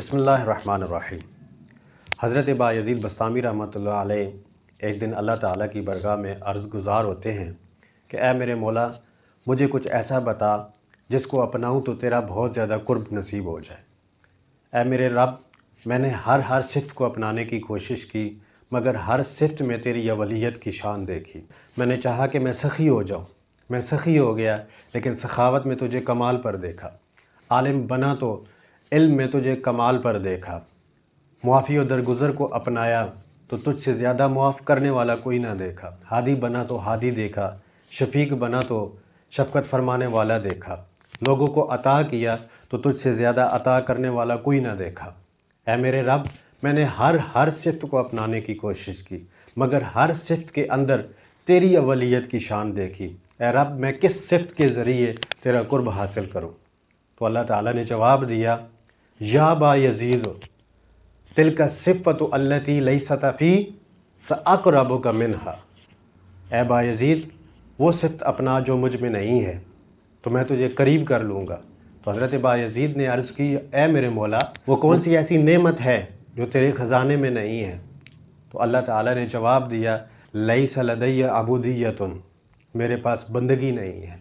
بسم اللہ الرحمن الرحیم۔ حضرت بایزید بسطامی رحمۃ اللہ علیہ ایک دن اللہ تعالیٰ کی برگاہ میں عرض گزار ہوتے ہیں کہ اے میرے مولا، مجھے کچھ ایسا بتا جس کو اپناؤں تو تیرا بہت زیادہ قرب نصیب ہو جائے۔ اے میرے رب، میں نے ہر صفت کو اپنانے کی کوشش کی، مگر ہر صفت میں تیری اولیت کی شان دیکھی۔ میں نے چاہا کہ میں سخی ہو جاؤں، میں سخی ہو گیا، لیکن سخاوت میں تجھے کمال پر دیکھا۔ عالم بنا تو علم میں تجھے کمال پر دیکھا۔ معافی و درگزر کو اپنایا تو تجھ سے زیادہ معاف کرنے والا کوئی نہ دیکھا۔ ہادی بنا تو ہادی دیکھا، شفیق بنا تو شفقت فرمانے والا دیکھا۔ لوگوں کو عطا کیا تو تجھ سے زیادہ عطا کرنے والا کوئی نہ دیکھا۔ اے میرے رب، میں نے ہر صفت کو اپنانے کی کوشش کی، مگر ہر صفت کے اندر تیری اولیت کی شان دیکھی۔ اے رب، میں کس صفت کے ذریعے تیرا قرب حاصل کروں؟ تو اللہ تعالیٰ نے جواب دیا، یا با یزید تلک الصفۃ التی لیست فی ساقربک منہا۔ اے با یزید، وہ صفت اپنا جو مجھ میں نہیں ہے تو میں تجھے قریب کر لوں گا۔ تو حضرت با یزید نے عرض کی، اے میرے مولا، وہ کون سی ایسی نعمت ہے جو تیرے خزانے میں نہیں ہے؟ تو اللہ تعالیٰ نے جواب دیا، لیس لدی عبودیۃ، میرے پاس بندگی نہیں ہے۔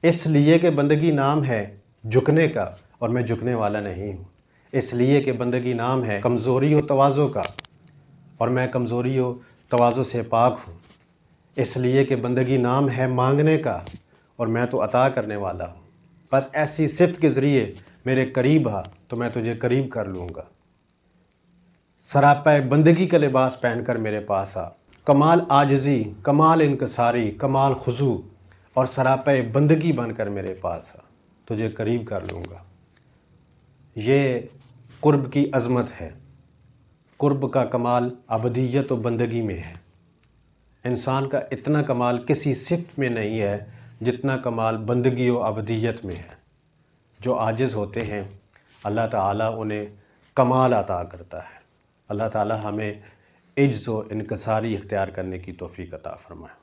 اس لیے کہ بندگی نام ہے جھکنے کا، اور میں جھکنے والا نہیں ہوں۔ اس لیے کہ بندگی نام ہے کمزوری و تواضع کا، اور میں کمزوری و تواضع سے پاک ہوں۔ اس لیے کہ بندگی نام ہے مانگنے کا، اور میں تو عطا کرنے والا ہوں۔ بس ایسی صفت کے ذریعے میرے قریب آ تو میں تجھے قریب کر لوں گا۔ سراپا بندگی کا لباس پہن کر میرے پاس آ، کمال عاجزی، کمال انکساری، کمال خضوع اور سراپا بندگی بن کر میرے پاس آ، تجھے قریب کر لوں گا۔ یہ قرب کی عظمت ہے۔ قرب کا کمال عبدیت و بندگی میں ہے۔ انسان کا اتنا کمال کسی صفت میں نہیں ہے جتنا کمال بندگی و عبدیت میں ہے۔ جو عاجز ہوتے ہیں اللہ تعالیٰ انہیں کمال عطا کرتا ہے۔ اللہ تعالیٰ ہمیں عجز و انکساری اختیار کرنے کی توفیق عطا فرمائے۔